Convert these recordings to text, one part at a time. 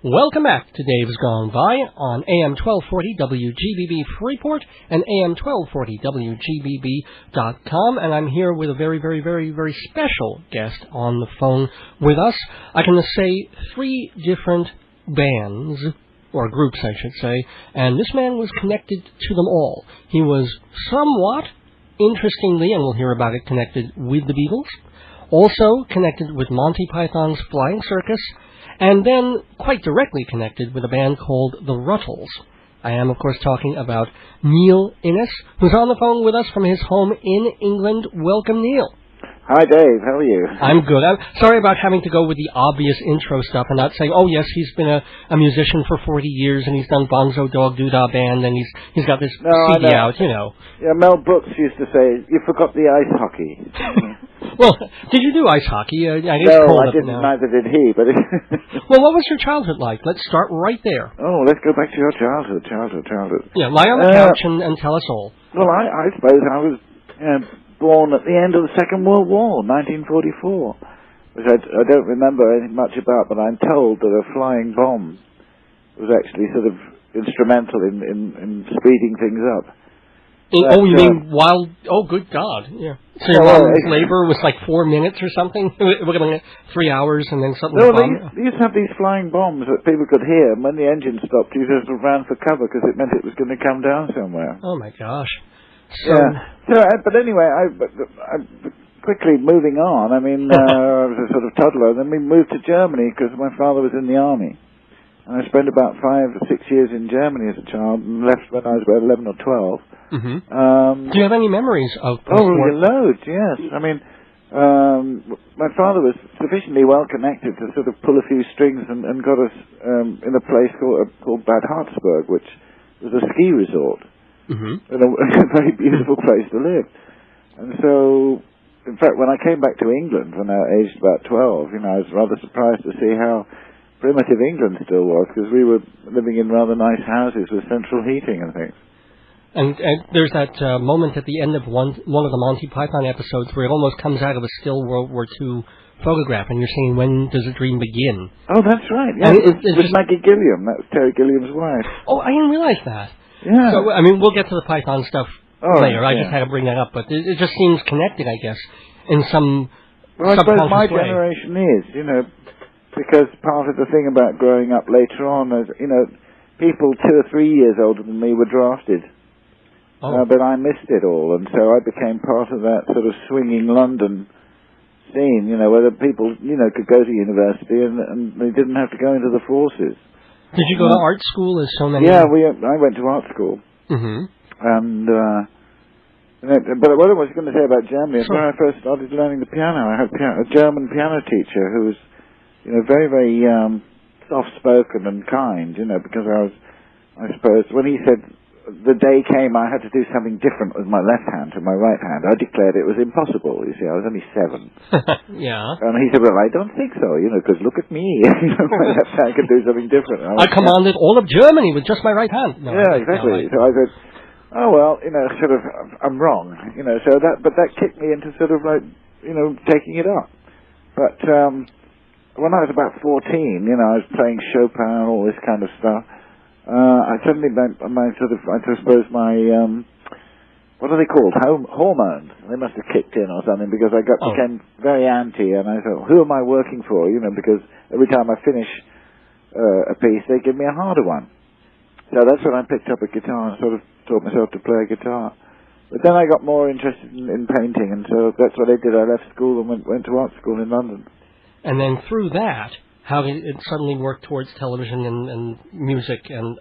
Welcome back to Dave's Gone By on AM 1240 WGBB Freeport and AM 1240 WGBB.com, and I'm here with a very, very, very, very special guest on the phone with us. I can say 3 different bands, or groups I should say, and this man was connected to them all. He was somewhat, interestingly, and we'll hear about it, connected with the Beatles, also connected with Monty Python's Flying Circus, and then quite directly connected with a band called the Rutles. I am, of course, talking about Neil Innes, who's on the phone with us from his home in England. Welcome, Neil. Hi, Dave. How are you? I'm good. I'm sorry about having to go with the obvious intro stuff and not saying, oh, yes, he's been a musician for 40 years and he's done Bonzo Dog Band and he's got this CD out, you know. Yeah, Mel Brooks used to say, you forgot the ice hockey. Well, did you do ice hockey? No, I didn't. Neither did he. But well, what was your childhood like? Let's start right there. Oh, let's go back to your childhood. Yeah, lie on the couch and tell us all. Well, I suppose I was born at the end of the Second World War, 1944, which I don't remember anything much about, but I'm told that a flying bomb was actually sort of instrumental in speeding things up. You mean while... Oh, good God, yeah. So your mom's labor was like 4 minutes or something? We're going to 3 hours and then something... No, they used to have these flying bombs that people could hear, and when the engine stopped, you just ran for cover because it meant it was going to come down somewhere. Oh, my gosh. But anyway, I quickly moving on, I mean, I was a sort of toddler, then we moved to Germany because my father was in the army. And I spent about 5 or 6 years in Germany as a child and left when I was about 11 or 12. Mm-hmm. Do you have any memories of post-war? Oh, loads, yes. I mean, my father was sufficiently well connected to sort of pull a few strings and got us in a place called Bad Harzburg, which was a ski resort. Mm-hmm. And a very beautiful place to live. And so, in fact, when I came back to England when I was aged about 12, I was rather surprised to see how primitive England still was, because we were living in rather nice houses with central heating and things. And there's that moment at the end of one of the Monty Python episodes where it almost comes out of a still World War II photograph, and you're saying, when does a dream begin? Oh, that's right. Yeah, it was Maggie Gilliam. That was Terry Gilliam's wife. Oh, I didn't realize that. Yeah. So, I mean, we'll get to the Python stuff later. I just had to bring that up, but it just seems connected, I guess, in some subconscious way. Well, I suppose my way. generation is, because part of the thing about growing up later on is, people 2 or 3 years older than me were drafted. But I missed it all, and so I became part of that sort of swinging London scene, where the people, could go to university and they didn't have to go into the forces. Did you go to art school as so many? Yeah, I went to art school. Mm-hmm. And, but what I was going to say about Germany is when I first started learning the piano, I had a German piano teacher who was, very, very soft-spoken and kind, because I suppose, when he said the day came I had to do something different with my left hand to my right hand, I declared it was impossible. You see, I was only 7. Yeah. And he said, well, I don't think so, because look at me. My left hand can do something different. I commanded all of Germany with just my right hand. No, yeah, exactly. So I said, oh, well, sort of, I'm wrong. But that kicked me into sort of like, taking it up. But when I was about 14, I was playing Chopin and all this kind of stuff. I suddenly, my what are they called? Hormones. They must have kicked in or something, because I became very anti, and I thought, who am I working for? Because every time I finish a piece, they give me a harder one. So that's when I picked up a guitar and sort of taught myself to play a guitar. But then I got more interested in painting, and so that's what I did. I left school and went to art school in London. And then through that, how did it suddenly work towards television and music and,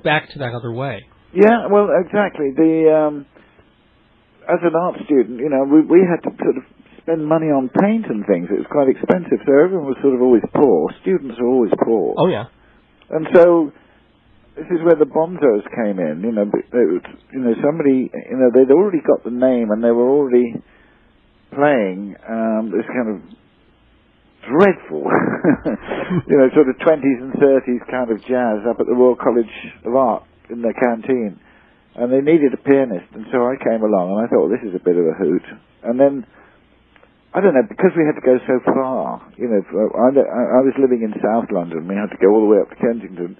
back to that other way? Yeah, well, exactly. As an art student, we had to sort of spend money on paint and things. It was quite expensive, so everyone was sort of always poor. Students are always poor. Oh, yeah. And so this is where the Bonzos came in. Somebody, they'd already got the name and they were already playing this kind of dreadful, sort of 20s and 30s kind of jazz up at the Royal College of Art in their canteen. And they needed a pianist, and so I came along and I thought, well, this is a bit of a hoot. And then I don't know, because we had to go so far, you know, I was living in South London, we had to go all the way up to Kensington.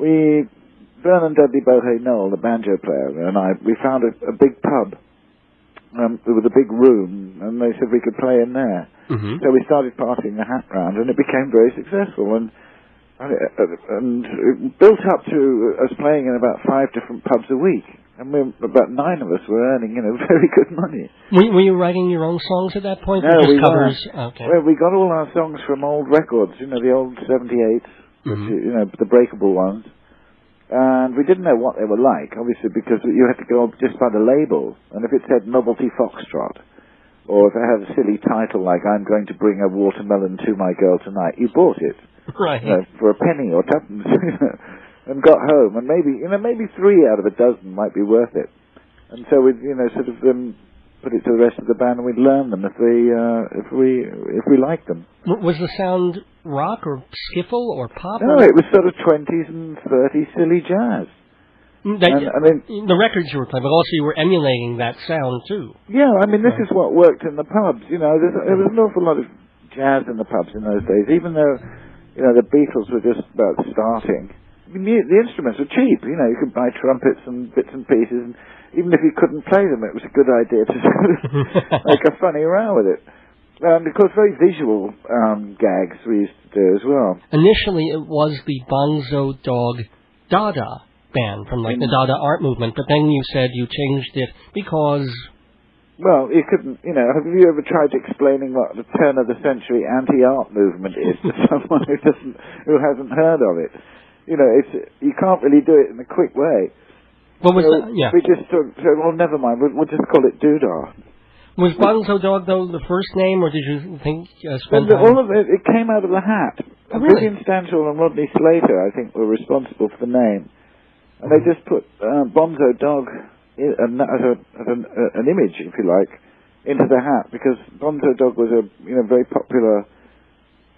Vernon Dudley Bohe Noel, the banjo player, and we found a big pub with a big room, and they said we could play in there. Mm-hmm. So we started passing the hat round, and it became very successful, and it built up to us playing in about 5 different pubs a week. And about 9 of us were earning, you know, very good money. Were you writing your own songs at that point? No, or just we covers? weren't. Okay. Well, we got all our songs from old records, you know, the old 78s, Mm-hmm. you know, the breakable ones. And we didn't know what they were like, obviously, because you had to go just by the label. And if it said Novelty Foxtrot, or if it had a silly title like I'm going to bring a watermelon to my girl tonight, you bought it. Right. You know, for a penny or tuppence. And got home, and maybe 3 out of a dozen might be worth it. And so we'd, you know, sort of put it to the rest of the band, and we'd learn them if we liked them. Was the sound rock or skiffle or pop? No, it was sort of 20s and 30s silly jazz. The records you were playing, but also you were emulating that sound too. Yeah, I mean, this is what worked in the pubs. You know, there was an awful lot of jazz in the pubs in those days, even though, you know, the Beatles were just about starting. The instruments were cheap, you know, you could buy trumpets and bits and pieces, and even if you couldn't play them, it was a good idea to sort of make a funny row with it. And of course, very visual gags we used to do as well. Initially, it was the Bonzo Dog Dada Band from like the Dada art movement, but then you said you changed it because... Well, you couldn't, you know, have you ever tried explaining what the turn of the century anti-art movement is to someone who hasn't heard of it? You know, you can't really do it in a quick way. What was that? Yeah. We just said, well, never mind, we'll just call it Doodah. Was Bonzo Dog, though, the first name, or did you think spend time? All of it came out of the hat. Oh, really? Vivian Stanshall and Rodney Slater, I think, were responsible for the name. And they just put Bonzo Dog as an image, if you like, into the hat, because Bonzo Dog was a very popular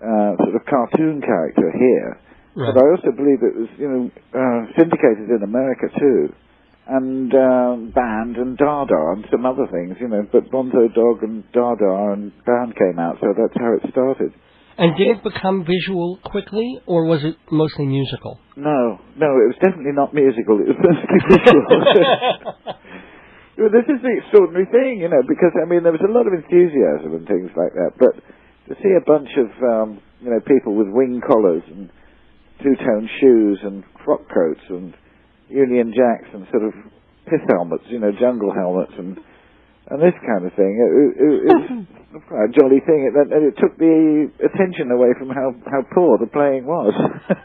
sort of cartoon character here. Right. But I also believe it was, syndicated in America too, and Band and Dada and some other things, but Bonzo Dog and Dada and Band came out, so that's how it started. And did it become visual quickly, or was it mostly musical? No, it was definitely not musical, it was mostly visual. This is the extraordinary thing, because, there was a lot of enthusiasm and things like that, but to see a bunch of, people with wing collars and two-tone shoes and frock coats and Union Jacks and sort of pith helmets, jungle helmets and this kind of thing. It was quite a jolly thing. It took the attention away from how poor the playing was.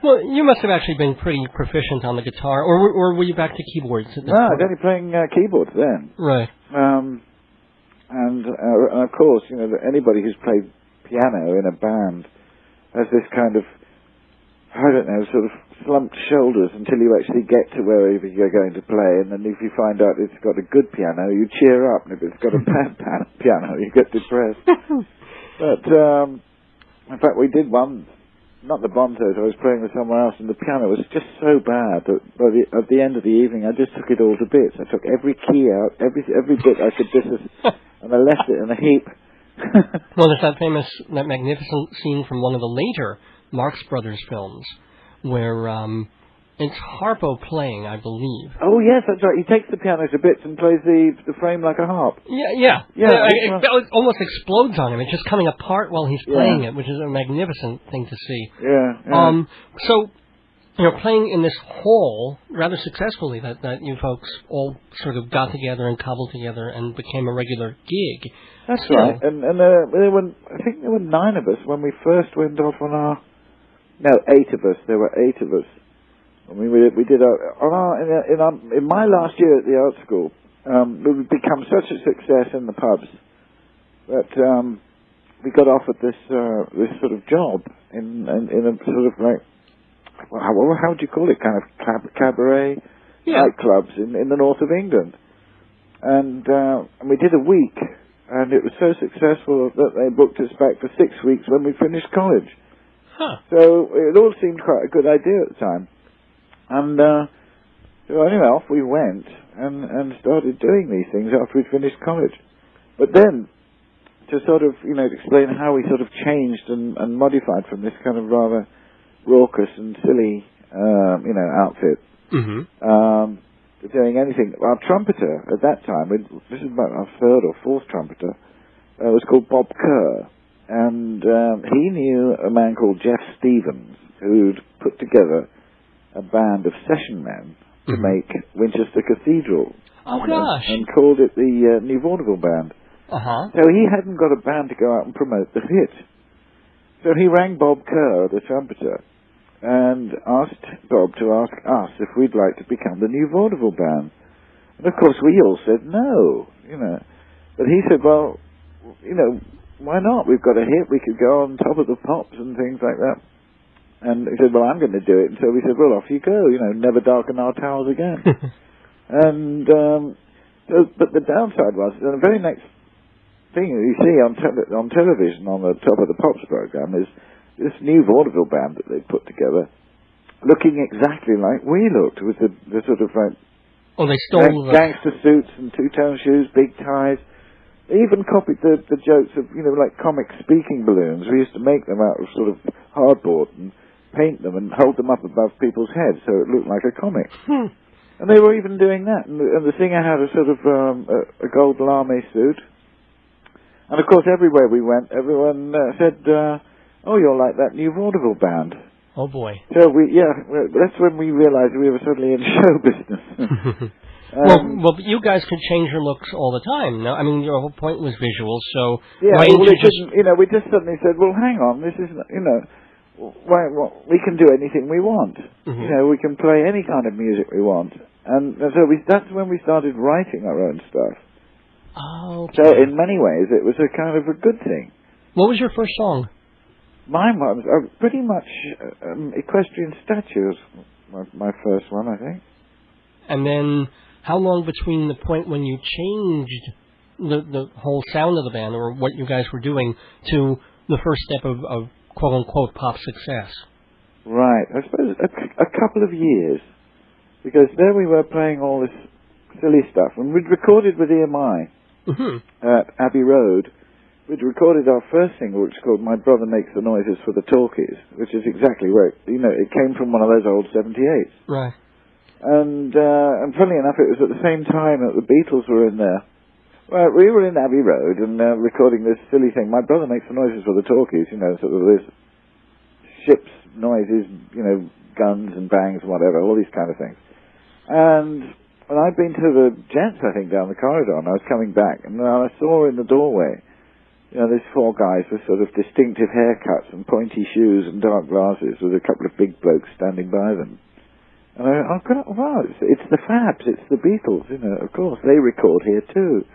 Well, you must have actually been pretty proficient on the guitar, or were you back to keyboards at this point? No, I was only playing keyboards then. Right. And of course, anybody who's played piano in a band has this kind of, I don't know, sort of slumped shoulders until you actually get to wherever you're going to play, and then if you find out it's got a good piano, you cheer up, and if it's got a bad piano, you get depressed. But, in fact, we did one, not the Bonzos, I was playing with someone else, and the piano was just so bad that at the end of the evening, I just took it all to bits. I took every key out, every bit I could and I left it in a heap. Well, there's that magnificent scene from one of the later Marx Brothers films, where it's Harpo playing, I believe. Oh yes, that's right. He takes the piano to bits and plays the frame like a harp. Yeah. It almost explodes on him. It's just coming apart while he's playing it, which is a magnificent thing to see. Yeah. So, playing in this hall rather successfully, that you folks all sort of got together and cobbled together and became a regular gig. That's right. And I think there were 9 of us when we first went off on our. No, 8 of us. There were 8 of us. I mean, we did in my last year at the art school. We'd become such a success in the pubs that we got offered this sort of job in a sort of like, how would you call it? Kind of cabaret nightclubs in the north of England, and we did a week, and it was so successful that they booked us back for 6 weeks when we finished college. Huh. So it all seemed quite a good idea at the time. And so anyway, off we went and started doing these things after we'd finished college. But then, to sort of, explain how we sort of changed and modified from this kind of rather raucous and silly, outfit. Mm-hmm. Doing anything. Our trumpeter at that time, this is about our third or fourth trumpeter, was called Bob Kerr, and he knew a man called Jeff Stevens, who'd put together a band of session men to make Winchester Cathedral. Oh, gosh. And called it the New Vaudeville Band. Uh-huh. So he hadn't got a band to go out and promote the hit. So he rang Bob Kerr, the trumpeter, and asked Bob to ask us if we'd like to become the New Vaudeville Band. And of course we all said no, But he said, well, why not? We've got a hit, we could go on top of the pops and things like that. And he said, well, I'm going to do it. And so we said, well, off you go, never darken our towers again. And, but the downside was, the very next thing you see on television on the Top of the Pops program is this New Vaudeville Band that they put together, looking exactly like we looked, with the sort of like they stole gangster suits and two-tone shoes, big ties. They even copied the jokes of like comic speaking balloons. We used to make them out of sort of hardboard and paint them and hold them up above people's heads so it looked like a comic. And they were even doing that. And the singer had a sort of a gold lame suit. And of course, everywhere we went, everyone said, "Oh, you're like that New Vaudeville Band." Oh boy! So that's when we realised we were suddenly in show business. Well, you guys could change your looks all the time. No, I mean, your whole point was visual, so yeah, why didn't you just? We just suddenly said, "Well, hang on, this is we can do anything we want. We can play any kind of music we want." And so that's when we started writing our own stuff. Oh. Okay. So in many ways, it was a kind of a good thing. What was your first song? Mine was pretty much Equestrian Statues, my first one, I think. And then, how long between the point when you changed the whole sound of the band, or what you guys were doing, to the first step of quote-unquote pop success? Right. I suppose a couple of years. Because there we were playing all this silly stuff. And we'd recorded with EMI at Abbey Road. We'd recorded our first single, which is called My Brother Makes the Noises for the Talkies, which is exactly where, it came from one of those old 78s. Right. And funnily enough, it was at the same time that the Beatles were in there. Well, we were in Abbey Road and recording this silly thing. My Brother Makes the Noises for the Talkies, sort of this ship's noises, guns and bangs and whatever, all these kind of things. And I'd been to the Gents, I think, down the corridor, and I was coming back, and I saw in the doorway, these four guys with sort of distinctive haircuts and pointy shoes and dark glasses with a couple of big blokes standing by them. And I thought, wow, it's the Fabs, it's the Beatles, of course, they record here too.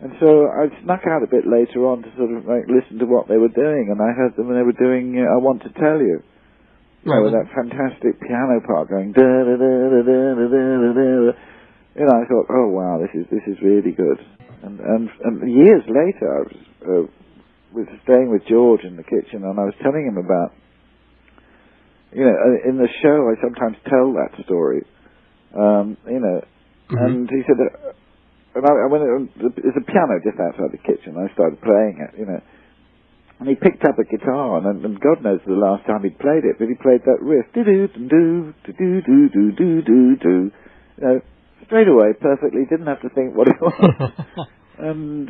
And so I snuck out a bit later on to sort of listen to what they were doing, and I heard them, and they were doing I Want to Tell You. With that fantastic piano part going da da da da da da da da. I thought, oh wow, this is really good. And years later, I was staying with George in the kitchen, and I was telling him about, in the show I sometimes tell that story, and he said, and I went, there's a piano just outside the kitchen. I started playing it, and he picked up a guitar, and God knows the last time he'd played it, but he played that riff, do-do-do-do-do-do-do-do, straight away, perfectly, didn't have to think what it was. And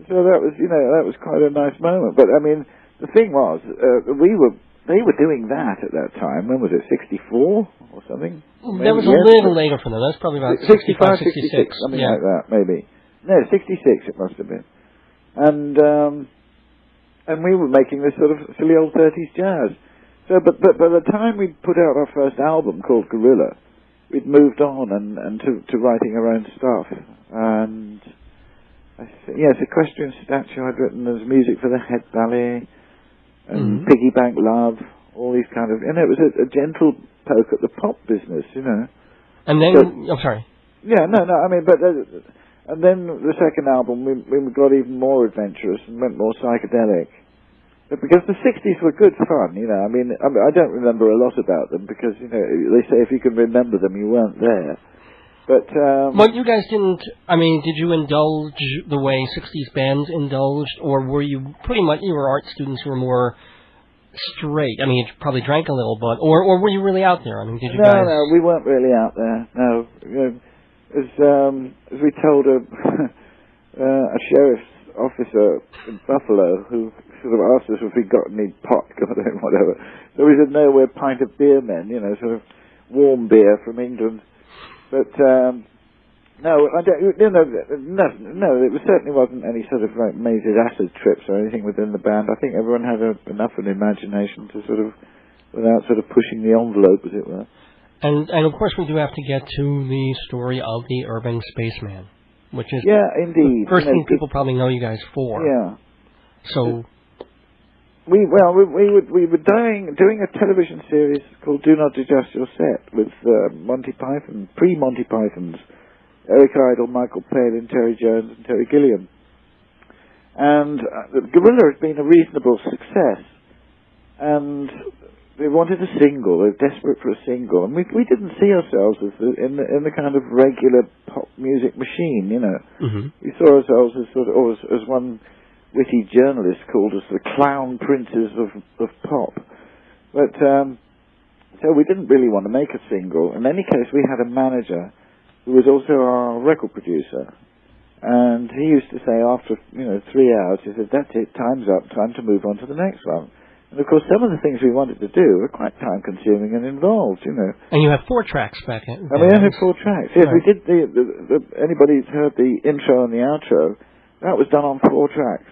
so that was quite a nice moment. But, I mean, the thing was, they were doing that at that time. When was it, 64 or something? That was a little later for them. That's probably about 65, 66. Something like that, maybe. No, 66 it must have been. And we were making this sort of silly old 30s jazz. So, but by the time we'd put out our first album called Gorilla, we'd moved on and to writing our own stuff. And Equestrian Statue I'd written as music for the Head Ballet, and Piggy Bank Love, all these kind of, and it was a gentle poke at the pop business, And then, I'm sorry. Yeah, no, I mean, but. And then the second album, we got even more adventurous and went more psychedelic. But because the 60s were good fun, I mean, I don't remember a lot about them because, they say if you can remember them, you weren't there. But But you guys didn't. I mean, did you indulge the way '60s bands indulged, or were you pretty much you were art students who were more straight? I mean, you probably drank a little, but or were you really out there? I mean, did you guys? No, we weren't really out there. No, as we told a sheriff's officer in Buffalo who sort of asked us if we'd got any pot, whatever. So we said, no, we're pint of beer men, sort of warm beer from England. But no, I don't. No, it certainly wasn't any sort of like major acid trips or anything within the band. I think everyone had enough of an imagination to sort of, without sort of pushing the envelope, as it were. And of course we do have to get to the story of the Urban Spaceman, which is indeed the first thing people probably know you guys for. Yeah. So. We were doing a television series called Do Not Adjust Your Set with Monty Python, pre-Monty Pythons, Eric Idle, Michael Palin, Terry Jones and Terry Gilliam. And Gorilla has been a reasonable success. And they wanted a single, they were desperate for a single. And we didn't see ourselves as in the kind of regular pop music machine, Mm-hmm. We saw ourselves as sort of, or as one witty journalist called us the clown princes of pop. But, so we didn't really want to make a single. In any case, we had a manager who was also our record producer. And he used to say after, 3 hours, he said, that's it, time's up, time to move on to the next one. And of course, some of the things we wanted to do were quite time-consuming and involved, And you have 4 tracks back in. And we only had 4 tracks. Yes, right. we did anybody who's heard the intro and the outro, that was done on 4 tracks.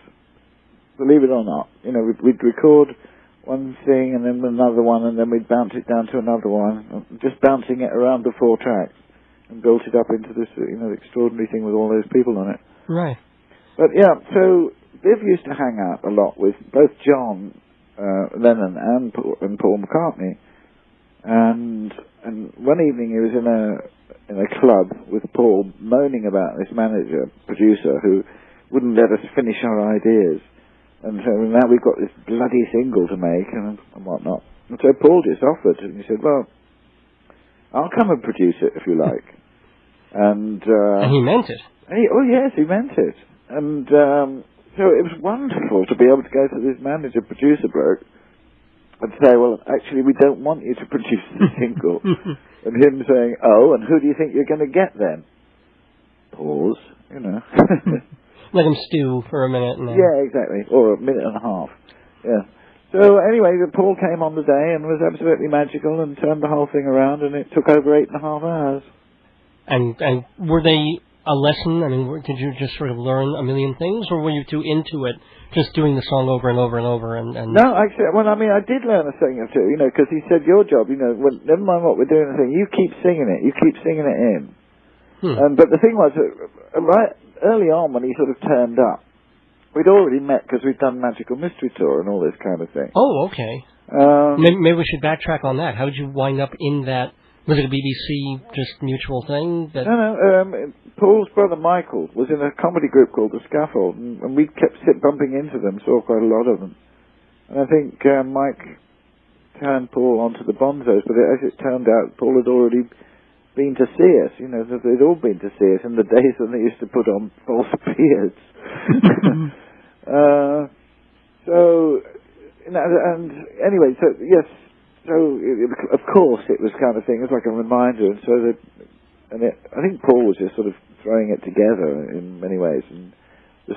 Believe it or not, we'd record one thing and then another one, and then we'd bounce it down to another one, just bouncing it around the 4 tracks, and built it up into this, extraordinary thing with all those people on it. Right. But yeah, so Viv used to hang out a lot with both John Lennon and Paul McCartney, and one evening he was in a club with Paul, moaning about this producer who wouldn't let us finish our ideas. And so now we've got this bloody single to make and whatnot. And so Paul just offered, and he said, well, I'll come and produce it if you like. And he meant it. Oh yes, he meant it. And so it was wonderful to be able to go to this manager-producer bloke and say, well, actually, we don't want you to produce the single. And him saying, oh, and who do you think you're going to get then? Pause, Let him stew for a minute. And then... Yeah, exactly. Or a minute and a half. Yeah. So anyway, Paul came on the day and was absolutely magical and turned the whole thing around, and it took over 8.5 hours. And were they a lesson? I mean, did you just sort of learn a million things, or were you too into it, just doing the song over and over and over? And No, actually, I did learn a thing or two, because he said, your job, never mind what we're doing, you keep singing it. You keep singing it in. But the thing was, right early on when he sort of turned up, we'd already met because we'd done Magical Mystery Tour and all this kind of thing. Oh, okay. Maybe we should backtrack on that. How did you wind up in that? Was it a BBC just mutual thing? No. Paul's brother Michael was in a comedy group called The Scaffold, and we kept bumping into them, saw quite a lot of them. And I think Mike turned Paul onto the Bonzos, but as it turned out, Paul had already been to see us, they'd all been to see us in the days when they used to put on false beards. And anyway, so yes, of course it was kind of thing, it was like a reminder, I think Paul was just sort of throwing it together in many ways, and the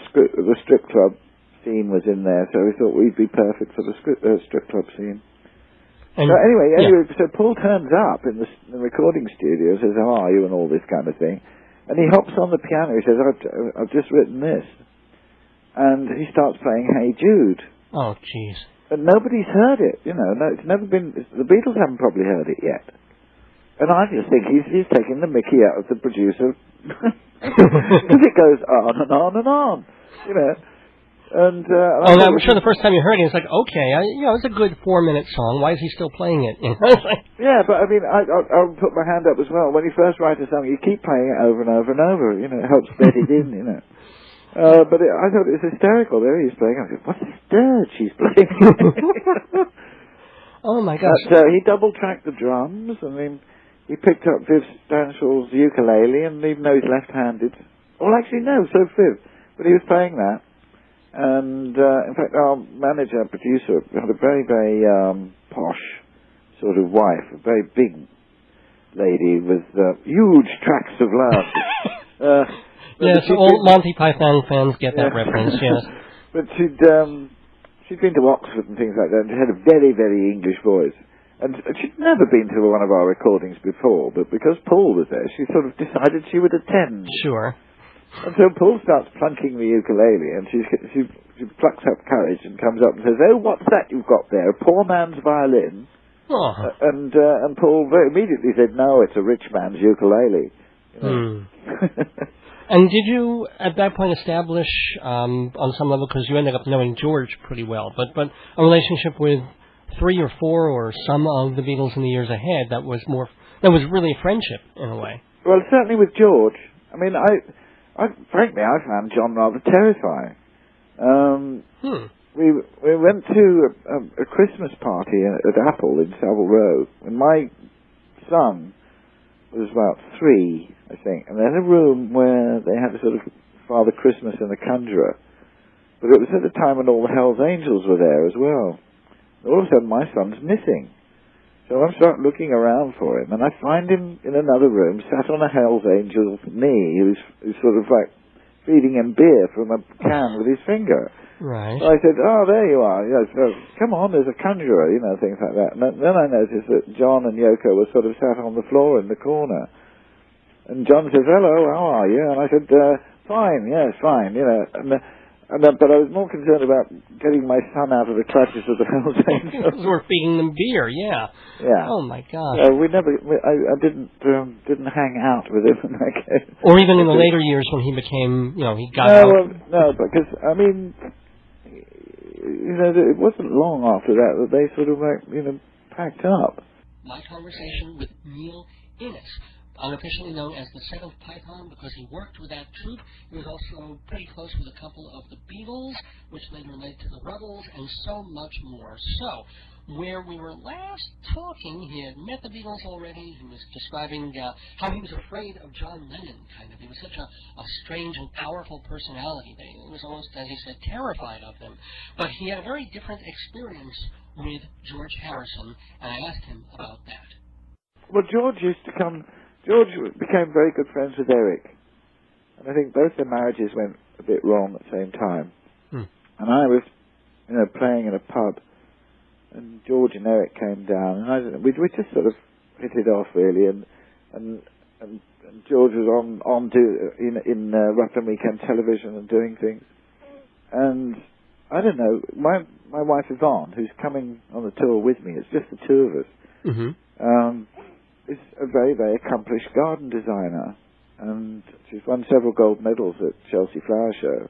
strip club scene was in there, so we thought we'd be perfect for the strip club scene. And so anyway, so Paul turns up in the recording studio, says, how are you, and all this kind of thing. And he hops on the piano, he says, I've just written this. And he starts playing Hey Jude. Oh, jeez. And nobody's heard it, no, it's never been, the Beatles haven't probably heard it yet. And I just think he's taking the mickey out of the producer. Because it goes on and on and on, And I'm sure the first time you heard it, it's like, okay, it's a good 4-minute song. Why is he still playing it? Yeah, but I mean, I'll put my hand up as well. When you first write a song, you keep playing it over and over and over. It helps bed it in. But I thought it was hysterical. There he is playing. I said, what's this dirge she's playing? Oh my gosh! But, he double tracked the drums. I mean, he picked up Viv Stanshall's ukulele, and even though he's left-handed, well, actually no, so Viv, but he was playing that. And in fact, our manager, producer, had a very, very posh sort of wife, a very big lady with huge tracts of land. Yes, all Monty Python fans get that reference, yes. But she'd been to Oxford and things like that, and she had a very, very English voice. And she'd never been to one of our recordings before, but because Paul was there, she sort of decided she would attend. Sure. And so Paul starts plunking the ukulele, and she plucks up courage and comes up and says, "Oh, what's that you've got there? A poor man's violin?" Oh. And Paul very immediately said, "No, it's a rich man's ukulele." You know? And did you, at that point, establish, on some level, because you ended up knowing George pretty well, but a relationship with 3 or 4 or some of the Beatles in the years ahead that was really a friendship, in a way? Well, certainly with George. I mean, frankly, I found John rather terrifying. We went to a Christmas party at Apple in Savile Row, and my son was about 3, I think, and they had a room where they had a sort of Father Christmas and the Conjurer, but it was at the time when all the Hells Angels were there as well. All of a sudden, my son's missing. So I start looking around for him, and I find him in another room, sat on a Hells Angel's knee, who's sort of like feeding him beer from a can with his finger. Right. So I said, "Oh, there you are. You know, so, come on, there's a conjurer," you know, things like that. And then I noticed that John and Yoko were sort of sat on the floor in the corner. And John says, "Hello, how are you?" And I said, "Fine, yes, fine," you know. But I was more concerned about getting my son out of the clutches of the Hells Angels. We're feeding them beer, yeah. Yeah. Oh my gosh. I didn't hang out with him in that case. Or even in the later years when he became, he got out. No, because I mean, it wasn't long after that they sort of packed up. My conversation with Neil Innes, unofficially known as the Seventh Python because he worked with that troupe. He was also pretty close with a couple of the Beatles, which later led to the Rutles, and so much more. So, where we were last talking, he had met the Beatles already. He was describing how he was afraid of John Lennon, kind of. He was such a strange and powerful personality that he was almost, as he said, terrified of him. But he had a very different experience with George Harrison, and I asked him about that. Well, George became very good friends with Eric. And I think both their marriages went a bit wrong at the same time. And I was, playing in a pub, and George and Eric came down, and we just sort of hit it off, really, and George was on in Rutland Weekend Television and doing things. And I don't know, my wife Yvonne, who's coming on the tour with me, it's just the two of us, is a very, very accomplished garden designer, and she's won several gold medals at Chelsea Flower Show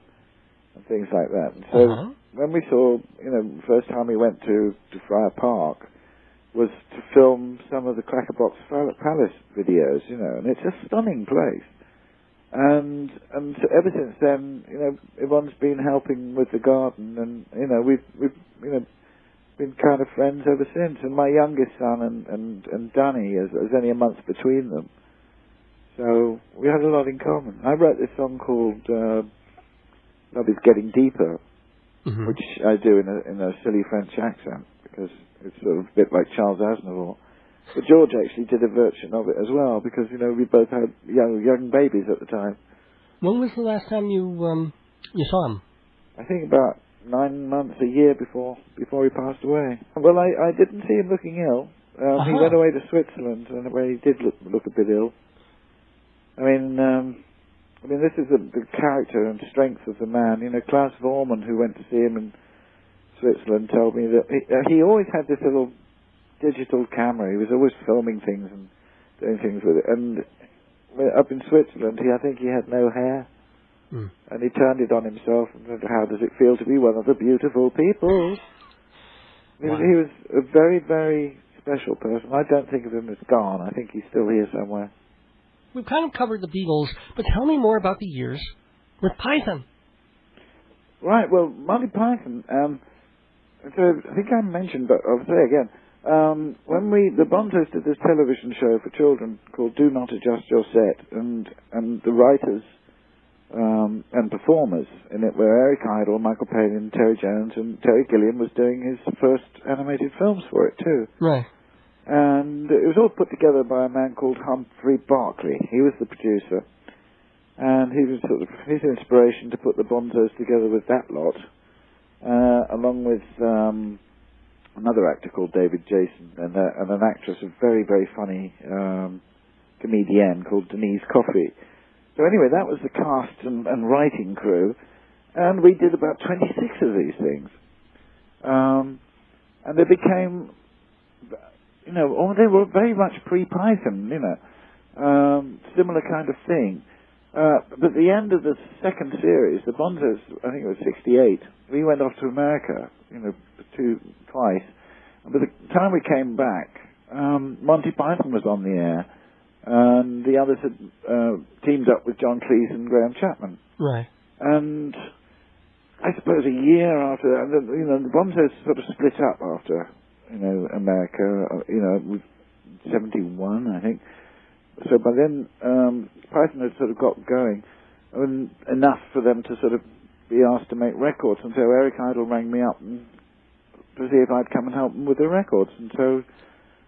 and things like that. And so when we saw, the first time we went to Friar Park was to film some of the Crackerbox Palace videos, and it's a stunning place. And so ever since then, Yvonne's been helping with the garden, and we've been kind of friends ever since. And my youngest son and Danny is only a month between them, so we had a lot in common. I wrote this song called "Love Is Getting Deeper," which I do in a silly French accent because it's sort of a bit like Charles Aznavour. But George actually did a version of it as well because we both had young babies at the time. When was the last time you saw him? I think about 9 months, a year before he passed away. Well, I didn't see him looking ill. He went away to Switzerland, and where he did look a bit ill. I mean, this is the character and strength of the man. Klaus Vormann, who went to see him in Switzerland, told me that he always had this little digital camera. He was always filming things and doing things with it. And up in Switzerland, I think he had no hair. And he turned it on himself and said, "How does it feel to be one of the beautiful people?" Wow. He was a very, very special person. I don't think of him as gone. I think he's still here somewhere. We've kind of covered the Beatles, but tell me more about the years with Python. Right, well, Monty Python, so I think I mentioned, but I'll say again, when the Bonzos did this television show for children called Do Not Adjust Your Set, and the writers and performers in it were Eric Idle, Michael Palin, Terry Jones, and Terry Gilliam was doing his first animated films for it too. Right. And it was all put together by a man called Humphrey Barclay. He was the producer, and he was sort of his inspiration to put the Bonzos together with that lot, along with another actor called David Jason and an actress, a very, very funny comedienne called Denise Coffey. So anyway, that was the cast and writing crew, and we did about 26 of these things. And they became, they were very much pre-Python, similar kind of thing. But at the end of the second series, the Bonzos, I think it was 68, we went off to America, twice. And by the time we came back, Monty Python was on the air, and the others had teamed up with John Cleese and Graham Chapman. Right. And I suppose a year after that, the Bonzos sort of split up after, America, with 71, I think. So by then, Python had sort of got going, enough for them to sort of be asked to make records. And so Eric Idle rang me up to see if I'd come and help them with the records. And so,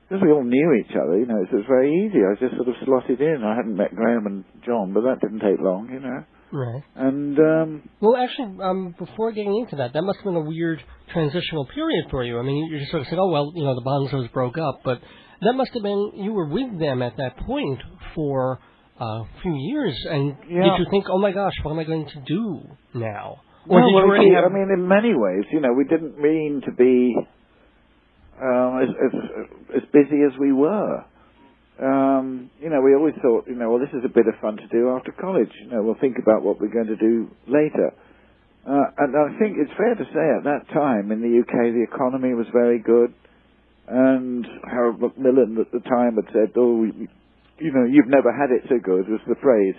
because we all knew each other, it was very easy. I just sort of slotted in. I hadn't met Graham and John, but that didn't take long, Right. And well, actually, before getting into that must have been a weird transitional period for you. I mean, you just sort of said, "Oh well, the Bonzos broke up," but that must have been, you were with them at that point for a few years, and did you think, "Oh my gosh, what am I going to do now?" Or did you already have... I mean, in many ways, we didn't mean to be as busy as we were. We always thought, well, this is a bit of fun to do after college. We'll think about what we're going to do later. And I think it's fair to say at that time in the UK, the economy was very good. And Harold Macmillan at the time had said, "Oh, you've never had it so good," was the phrase.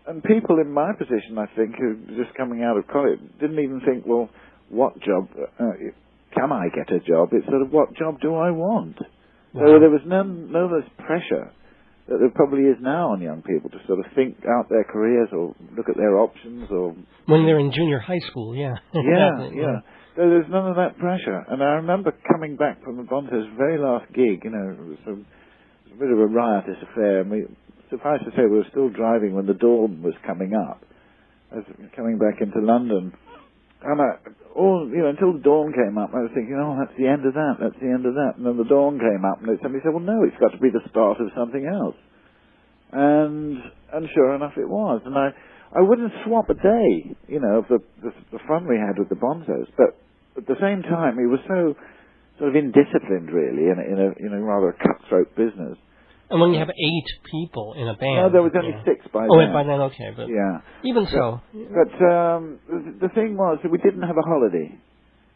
And people in my position, I think, who were just coming out of college, didn't even think, well, what job can I get a job? It's sort of, what job do I want? Wow. So there was no less pressure that there probably is now on young people to sort of think out their careers or look at their options. Or when they're in junior high school, yeah. Yeah. So there's none of that pressure. And I remember coming back from the Bonzos' very last gig, it was a bit of a riotous affair. And suffice to say, we were still driving when the dawn was coming up. I was coming back into London. And until the dawn came up, I was thinking, "Oh, that's the end of that, that's the end of that." And then the dawn came up, and somebody said, "Well, no, it's got to be the start of something else." And sure enough, it was. And I wouldn't swap a day, of the fun we had with the Bonzos. But at the same time, he was so sort of indisciplined, really, in a rather cutthroat business. And when you have 8 people in a band... No, there was only 6 by then. Oh, by then, okay. But yeah. Even so... But the thing was that we didn't have a holiday.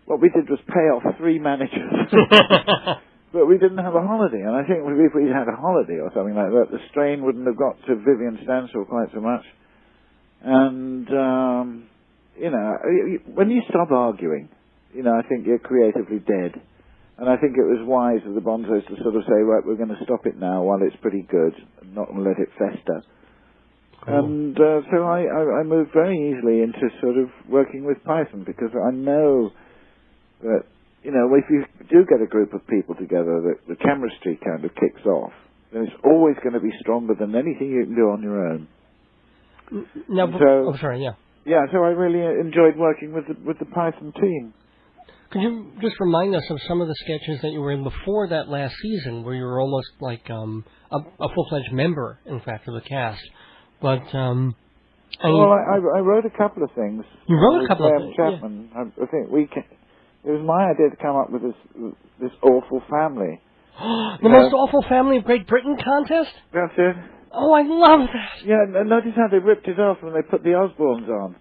What we did was pay off 3 managers. But we didn't have a holiday. And I think if we had a holiday or something like that, the strain wouldn't have got to Vivian Stansfield quite so much. And, when you stop arguing, I think you're creatively dead. And I think it was wise of the Bonzos to sort of say, right, we're going to stop it now while it's pretty good, and not let it fester. Cool. And so I moved very easily into sort of working with Python, because I know that, if you do get a group of people together, the chemistry kind of kicks off, then it's always going to be stronger than anything you can do on your own. Now, Yeah, so I really enjoyed working with the Python team. Could you just remind us of some of the sketches that you were in before that last season, where you were almost like a full-fledged member, in fact, of the cast? But I wrote a couple of things. You wrote a couple of things. Chapman. Yeah. I think it was my idea to come up with this awful family. The most awful family of Great Britain contest? That's it. Oh, I love that. Yeah, and notice how they ripped it off when they put the Osbournes on.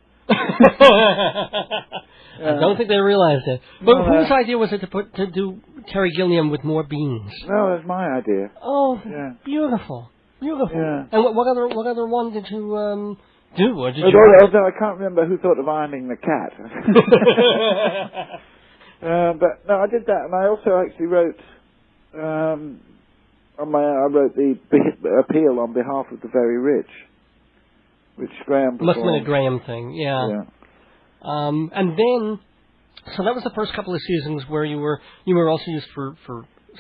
I don't think they realized it. But whose idea was it to do Terry Gilliam with more beans? No, that's my idea. Oh, yeah. Beautiful. Yeah. And what other one did you do? Or did although I can't remember who thought of ironing the cat. But no, I did that, and I also actually wrote I wrote the appeal on behalf of the very rich, which Graham performed. Must have been a Graham thing, yeah. And then, so that was the first couple of seasons where you were also used for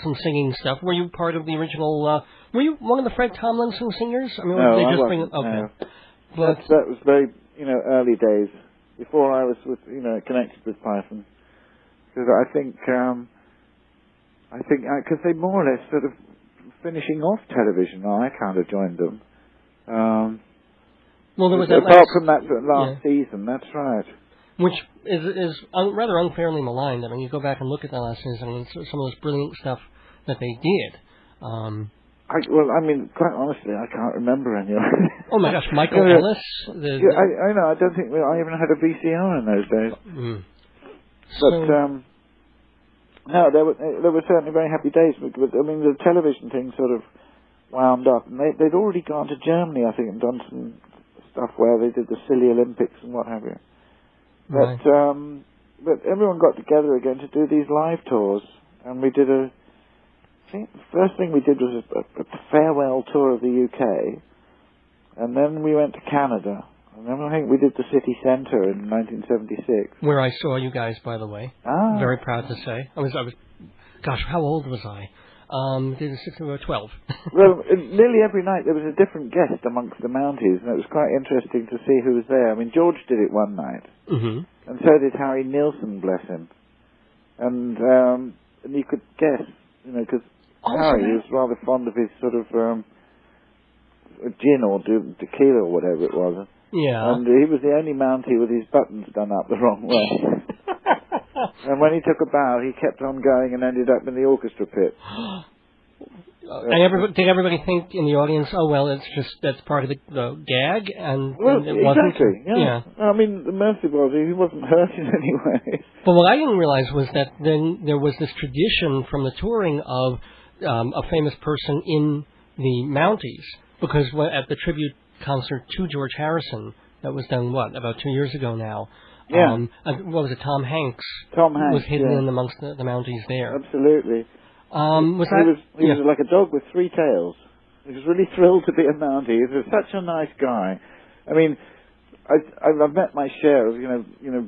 some singing stuff. Were you part of the original? Were you one of the Fred Tomlinson singers? I mean, no, they I just wasn't. okay. No. But That was very early days before I was with connected with Python, because I think because they more or less sort of finishing off television. I kind of joined them. Well, there was that apart from that last season. That's right. Which is rather unfairly maligned. I mean, you go back and look at that last season, and some of this brilliant stuff that they did. Quite honestly, I can't remember any of it. Oh my gosh, Michael Ellis. I know. I don't think I even had a VCR in those days. But no, there were certainly very happy days. But I mean, the television thing sort of wound up, and they'd already gone to Germany, I think, and done some stuff where they did the Silly Olympics and what have you. But but everyone got together again to do these live tours, and we did I think the first thing we did was a farewell tour of the UK, and then we went to Canada, and then I think we did the city centre in 1976. Where I saw you guys, by the way. Very proud to say. I was. Gosh, how old was I? Did 12. Well, nearly every night there was a different guest amongst the Mounties, and it was quite interesting to see who was there. I mean, George did it one night, and so did Harry Nilsson, bless him. And you could guess, because Harry was rather fond of his sort of gin or tequila or whatever it was. Yeah. And he was the only Mountie with his buttons done up the wrong way. And when he took a bow, he kept on going and ended up in the orchestra pit. Did everybody think in the audience, oh, well, that's part of the gag? And it wasn't? Exactly, yeah. I mean, the mercy was he wasn't hurt in any way. But what I didn't realize was that then there was this tradition from the touring of a famous person in the Mounties, because at the tribute concert to George Harrison, that was done, about 2 years ago now, what was it, Tom Hanks? Tom Hanks was hidden in amongst the Mounties there. Absolutely. He was like a dog with three tails. He was really thrilled to be a Mountie. He was such a nice guy. I mean, I've met my share of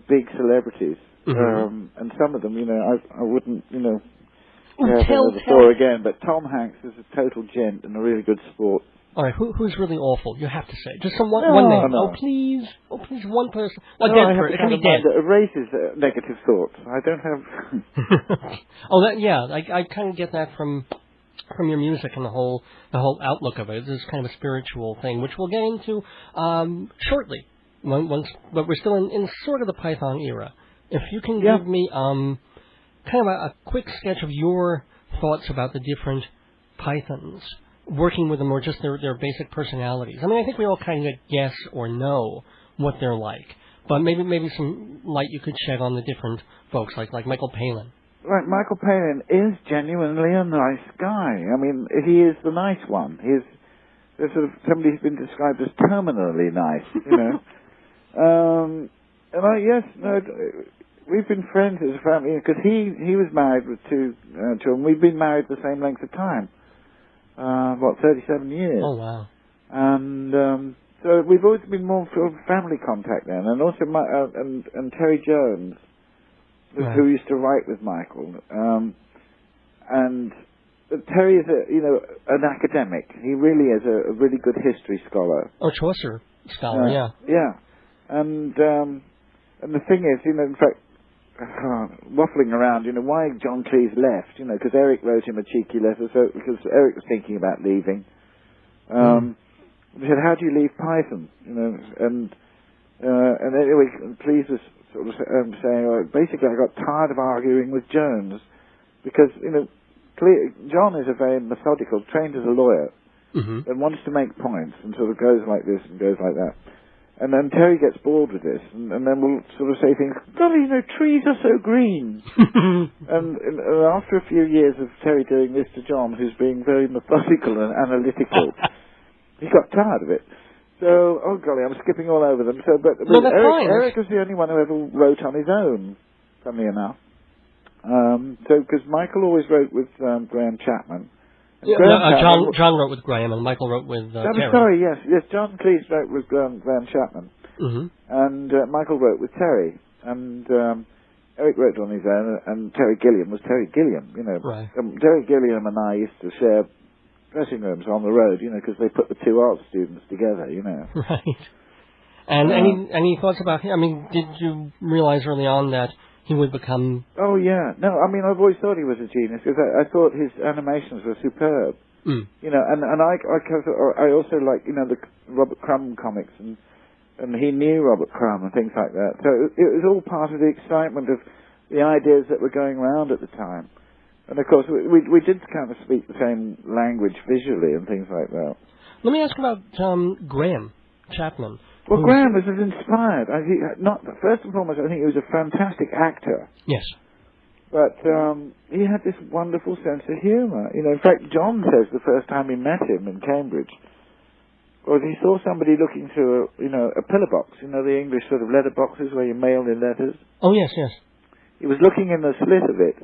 big celebrities, and some of them I wouldn't tell the story again. But Tom Hanks is a total gent and a really good sport. All right, who's really awful? You have to say just one name. No. Oh please, one person. It can be dead. It erases negative thoughts. I don't have. I kind of get that from your music and the whole outlook of it. It's kind of a spiritual thing, which we'll get into shortly. But we're still in sort of the Python era. If you can give me kind of a quick sketch of your thoughts about the different Pythons, working with them, or just their basic personalities. I mean, I think we all kind of guess or know what they're like, but maybe some light you could shed on the different folks, like Michael Palin. Right, Michael Palin is genuinely a nice guy. I mean, he is the nice one. There's sort of somebody who's been described as terminally nice, we've been friends as a family, because he was married with two children. We've been married the same length of time. 37 years. Oh, wow. And so we've always been more sort of family contact then. And also and Terry Jones, who used to write with Michael. And Terry is an academic. He really is a really good history scholar. Oh, Chaucer scholar, yeah. Yeah. And the thing is, in fact, waffling around, why John Cleese left, because Eric wrote him a cheeky letter, because Eric was thinking about leaving. He said, how do you leave Python? And anyway, Cleese was sort of saying, basically I got tired of arguing with Jones, because, John is a very methodical, trained as a lawyer, and wants to make points, and sort of goes like this and goes like that. And then Terry gets bored with this, and then we'll sort of say things, golly, trees are so green. and after a few years of Terry doing this to John, who's being very methodical and analytical, he got tired of it. So, oh golly, I'm skipping all over them. So, but Eric was the only one who ever wrote on his own, funnily enough. Because Michael always wrote with Graham Chapman. Yeah, John wrote with Graham, and Michael wrote with Terry. Sorry, yes. John Cleese wrote with Graham Chapman, and Michael wrote with Terry, and Eric wrote on his own, and Terry Gilliam was Terry Gilliam. Right. Terry Gilliam and I used to share dressing rooms on the road, because they put the two art students together, Right. And any thoughts about him? I mean, did you realize early on that he would become... Oh, yeah. No, I mean, I've always thought he was a genius, because I thought his animations were superb. And I also like, the Robert Crumb comics, and he knew Robert Crumb and things like that. So it was all part of the excitement of the ideas that were going around at the time. And, of course, we did kind of speak the same language visually and things like that. Let me ask about Graham Chapman. Well, Graham was inspired. First and foremost, I think he was a fantastic actor. Yes. But he had this wonderful sense of humour. In fact, John says the first time he met him in Cambridge was he saw somebody looking through a pillar box, the English sort of letter boxes where you mail in letters. Oh, yes, yes. He was looking in the slit of it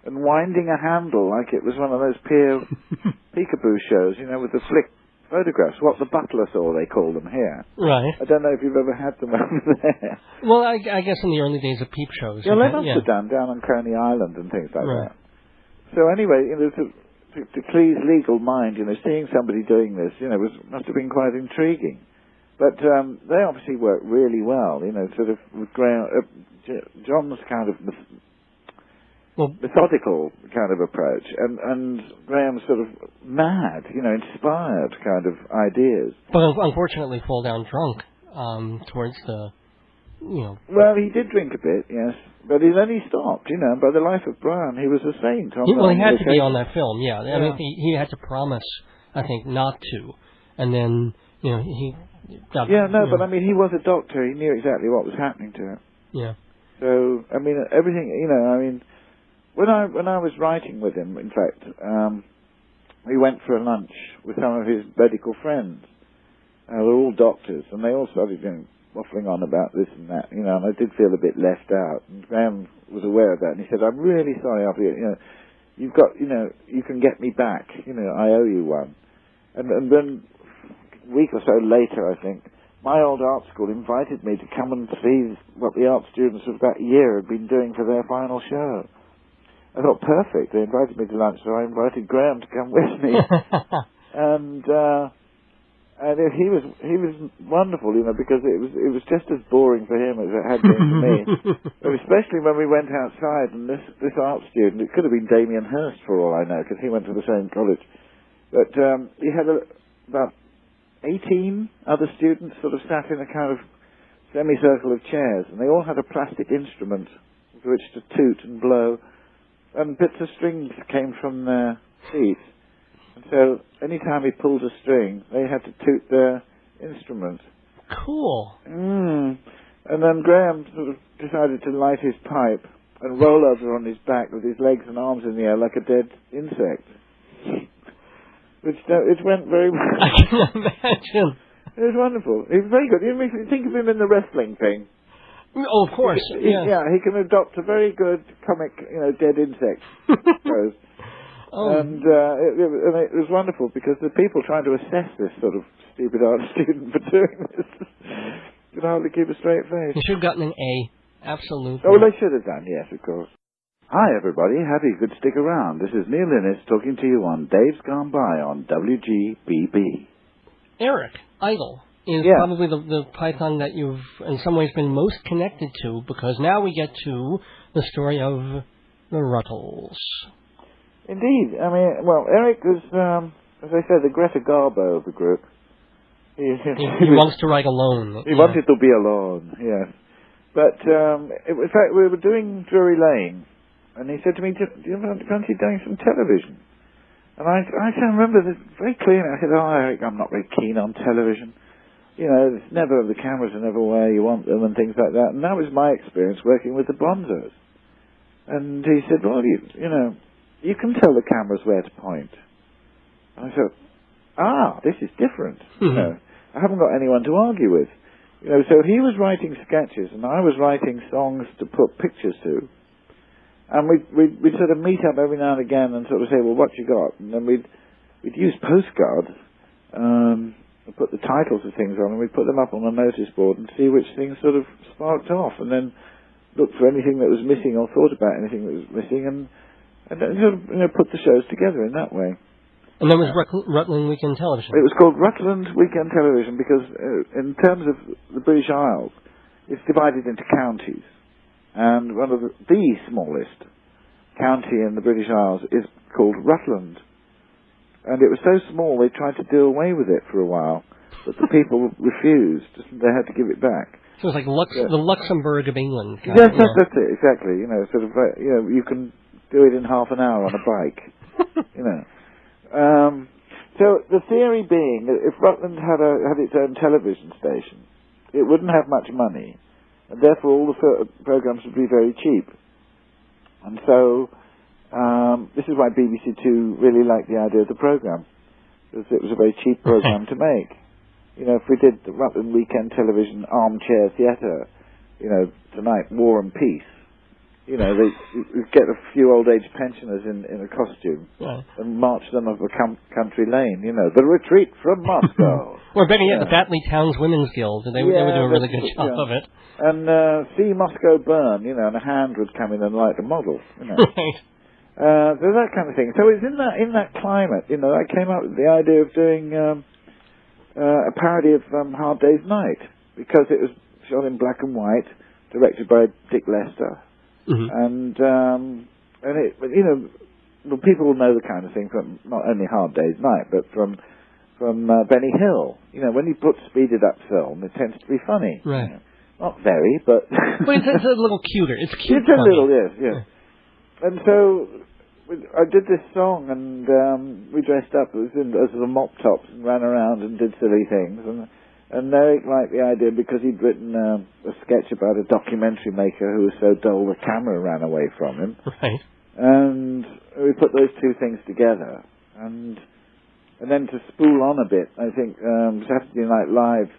and winding a handle like it was one of those peekaboo shows, with the flick photographs, what the butler saw, they call them here. Right. I don't know if you've ever had them over there. Well, I guess in the early days of peep shows. Yeah, they must have done down on Coney Island and things like that. So anyway, to Clee's legal mind, seeing somebody doing this, must have been quite intriguing. But they obviously worked really well, sort of with John's kind of methodical kind of approach, and Graham's sort of mad, inspired kind of ideas. But unfortunately fall down drunk towards the, Well, he did drink a bit, yes, but then he stopped, By the life of Brian, he was a saint. Well, he had to be on that film, yeah. I mean, he had to promise, I think, not to, and then, he... But I mean, he was a doctor. He knew exactly what was happening to him. Yeah. So, I mean, everything, when I was writing with him, in fact, we went for a lunch with some of his medical friends. They were all doctors, and they all started waffling on about this and that, and I did feel a bit left out. And Graham was aware of that, and he said, "I'm really sorry, you've got, you can get me back, I owe you one." And then a week or so later, I think, my old art school invited me to come and see what the art students of that year had been doing for their final show. I thought, perfect. They invited me to lunch, so I invited Graham to come with me. and he was wonderful, because it was just as boring for him as it had been for me. But especially when we went outside, and this art student, it could have been Damien Hirst for all I know, because he went to the same college. But he had about 18 other students sort of sat in a kind of semicircle of chairs, and they all had a plastic instrument with which to toot and blow, and bits of strings came from their feet. And so any time he pulled a string, they had to toot their instrument. Cool. And then Graham sort of decided to light his pipe and roll over on his back with his legs and arms in the air like a dead insect. It went very well. I can imagine. It was wonderful. He was very good. You think of him in the wrestling thing. Oh, of course. Yeah, he can adopt a very good comic, dead insect pose. And it was wonderful, because the people trying to assess this sort of stupid art student for doing this could hardly keep a straight face. He should have gotten an A. Absolutely. Oh, well, they should have done, yes, of course. Hi, everybody. Happy you could stick around. This is Neil Innes talking to you on Dave's Gone By on WGBB. Eric Idle is probably the Python that you've in some ways been most connected to, because now we get to the story of the Rutles. Indeed. I mean, well, Eric was, as I said, the Greta Garbo of the group. He wants to write alone. He wanted to be alone, yes. But, in fact, we were doing Drury Lane, and he said to me, "Do you fancy doing some television?" And I can remember this very clearly. I said, "Oh, Eric, I'm not very keen on television. It's never, the cameras are never where you want them and things like that." And that was my experience working with the Bonzos. And he said, "Well, you can tell the cameras where to point." And I said, this is different. I haven't got anyone to argue with. So he was writing sketches, and I was writing songs to put pictures to. And we'd sort of meet up every now and again and sort of say, well, what you got? And then we'd use postcards, and put the titles of things on, and we'd put them up on a notice board and see which things sort of sparked off, and then look for anything that was missing or thought about anything that was missing, and then sort of, put the shows together in that way. And that was Rutland Weekend Television. It was called Rutland Weekend Television because in terms of the British Isles, it's divided into counties. And one of the smallest county in the British Isles is called Rutland. And it was so small they tried to do away with it for a while, but the people refused. They had to give it back. So it's like the Luxembourg of England. Yes, that's it, exactly. You can do it in half an hour on a bike. So the theory being that if Rutland had its own television station, it wouldn't have much money, and therefore all the programs would be very cheap. And so this is why BBC Two really liked the idea of the program, because it was a very cheap program to make. If we did the Rutland Weekend Television armchair theatre, tonight, War and Peace, they'd get a few old age pensioners in a costume and march them up a country lane, the retreat from Moscow. Or better yet, the Batley Towns Women's Guild. They would do a really good job of it. And see Moscow burn, and a hand would come in and light a model, Right. So that kind of thing. So it's in that climate, I came up with the idea of doing a parody of Hard Day's Night, because it was shot in black and white, directed by Dick Lester. Mm-hmm. And it, people will know the kind of thing from not only Hard Day's Night, but from Benny Hill. When you put speeded up film, it tends to be funny. Right. Not very, but but it's a little cuter. It's cute. It's a little, yes. And so I did this song, and we dressed up as the mop tops and ran around and did silly things. And Eric liked the idea because he'd written a sketch about a documentary maker who was so dull the camera ran away from him. Right. And we put those two things together. And then to spool on a bit, I think Saturday Night Live,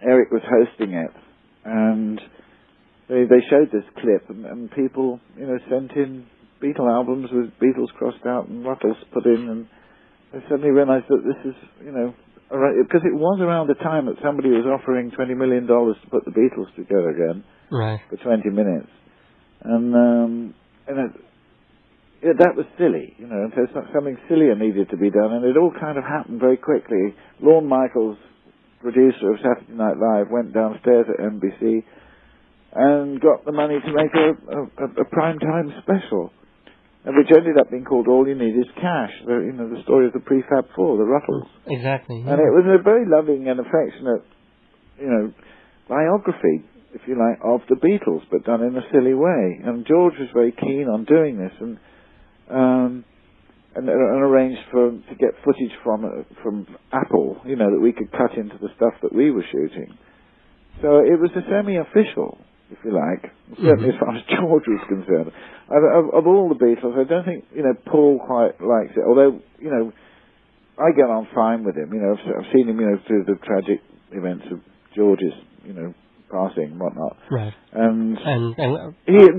Eric was hosting it, and they showed this clip, and people, sent in Beatle albums with Beatles crossed out and Rutles put in, and I suddenly realised that this is, because it was around the time that somebody was offering $20 million to put the Beatles together again, right, for 20 minutes, and that was silly, and so something sillier needed to be done, and it all kind of happened very quickly. Lorne Michaels, producer of Saturday Night Live, went downstairs at NBC and got the money to make a primetime special, which ended up being called All You Need Is Cash, the story of the Prefab Four, the Rutles. Exactly. Yeah. And it was a very loving and affectionate, biography, if you like, of the Beatles, but done in a silly way. And George was very keen on doing this, and arranged to get footage from Apple, that we could cut into the stuff that we were shooting. So it was a semi-official, if you like, certainly as far as George was concerned. Of all the Beatles, I don't think, Paul quite likes it, although, I get on fine with him. I've seen him, through the tragic events of George's, passing and whatnot. Right. And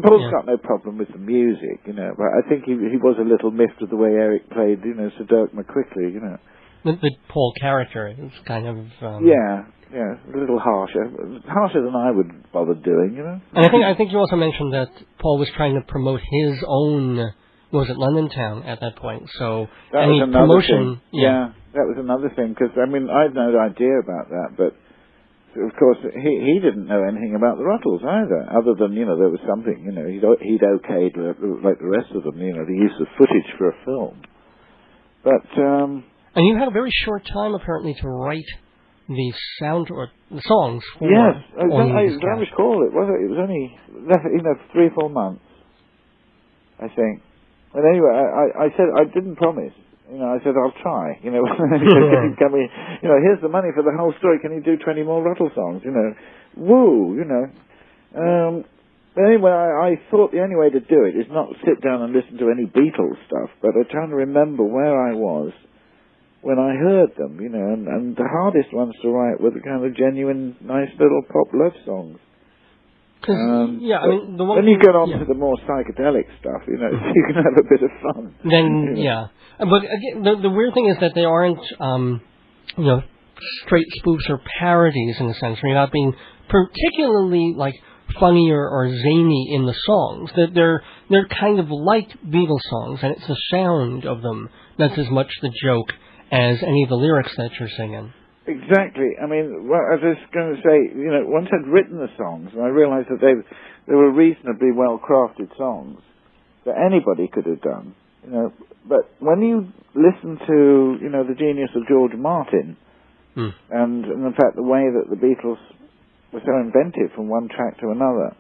Paul's got no problem with the music, but I think he was a little miffed with the way Eric played, Sir Dirk McQuickley, The Paul character is kind of... a little harsher than I would bother doing, And I think you also mentioned that Paul was trying to promote his own, Lennon Town at that point, so that any was another promotion... thing. Yeah, that was another thing, because, I had no idea about that, but of course, he didn't know anything about the Rutles either, other than, there was something, he'd okayed, like the rest of them, the use of footage for a film. But, and you had a very short time, apparently, to write the sound or the songs for... Yes, I recall it was only, 3 or 4 months, I think. But anyway, I said, I didn't promise. I said, I'll try. He said, can we, here's the money for the whole story. Can you do 20 more Rutles songs? Woo, But anyway, I thought the only way to do it is not sit down and listen to any Beatles stuff, but I'm trying to remember where I was when I heard them, and the hardest ones to write were the kind of genuine, nice little pop love songs. Yeah, I mean, the one when you get on yeah. to the more psychedelic stuff, you know, you can have a bit of fun. Then, yeah. But again, the weird thing is that they aren't, you know, straight spoofs or parodies in a sense. They're not being particularly, like, funny or zany in the songs. They're kind of like Beatles songs, and it's the sound of them that's as much the joke as any of the lyrics that you're singing. Exactly. I mean, well, I was just going to say, you know, once I'd written the songs, and I realised that they were reasonably well-crafted songs that anybody could have done, you know. But when you listen to, you know, the genius of George Martin, and in fact the way that the Beatles were so inventive from one track to another,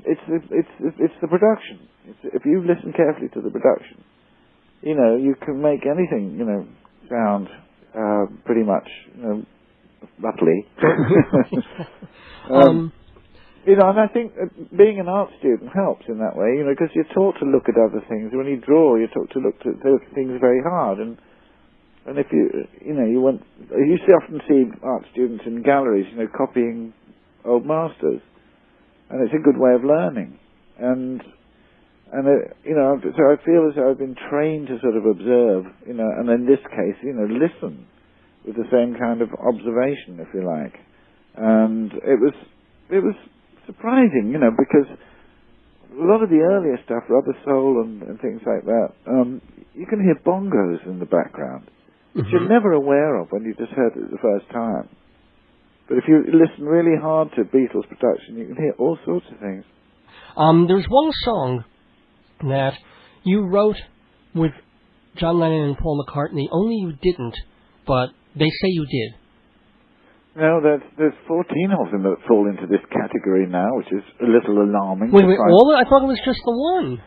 it's the production. If you listen carefully to the production, you know, you can make anything, you know, sound pretty much, you know, roughly. You know, and I think being an art student helps in that way, you know, because you're taught to look at other things. When you draw, you're taught to look at those things very hard, and if you know, you often see art students in galleries, you know, copying old masters, and it's a good way of learning. And you know, so I feel as though I've been trained to sort of observe, you know, and in this case, you know, listen with the same kind of observation, if you like. And it was surprising, you know, because a lot of the earlier stuff, Rubber Soul and things like that, you can hear bongos in the background, which you're never aware of when you just heard it the first time. But if you listen really hard to Beatles production, you can hear all sorts of things. There's one song that you wrote with John Lennon and Paul McCartney, only you didn't, but they say you did. No, there's 14 of them that fall into this category now, which is a little alarming. Wait, all of it? I thought it was just the one.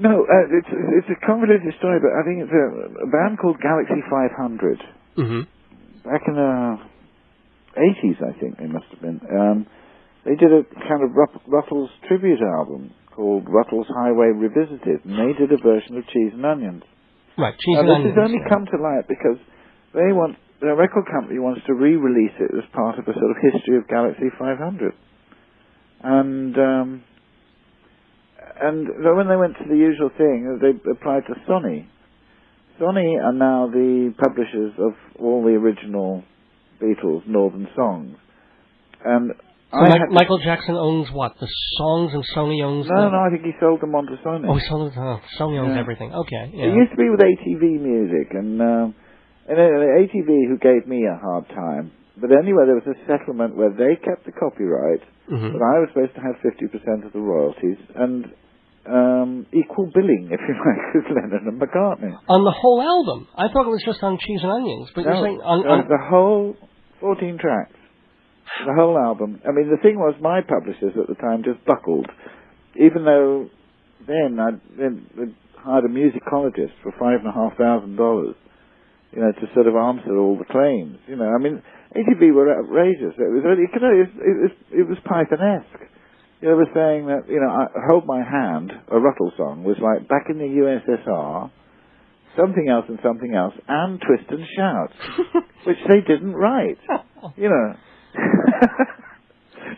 No, it's a convoluted story, but I think it's a band called Galaxy 500. Back in the 80s, I think they must have been. They did a kind of Rutles tribute album called Rutles Highway Revisited, and they did a version of Cheese and Onions. Right, Cheese and Onions. This has only come to light because their record company wants to re-release it as part of a sort of history of Galaxy 500. And when they went to the usual thing, they applied to Sony. Sony are now the publishers of all the original Beatles Northern songs. And so Michael Jackson owns what? The songs, and Sony owns No, I think he sold them on to Sony. Oh, he sold them. Sony owns everything. Okay. Yeah. It used to be with ATV Music, and ATV, who gave me a hard time. But anyway, there was a settlement where they kept the copyright, but I was supposed to have 50% of the royalties, and equal billing, if you like, with Lennon and McCartney. On the whole album? I thought it was just on Cheese and Onions, but you're saying on the whole 14 tracks. The whole album. I mean, the thing was, my publishers at the time just buckled, even though then I'd hired a musicologist for $5,500, you know, to sort of answer all the claims. You know, I mean, ATV were outrageous. It was Python-esque. They were saying that, you know, Hold My Hand, a Rutles song, was like back in the USSR, something else, and Twist and Shout, which they didn't write. You know.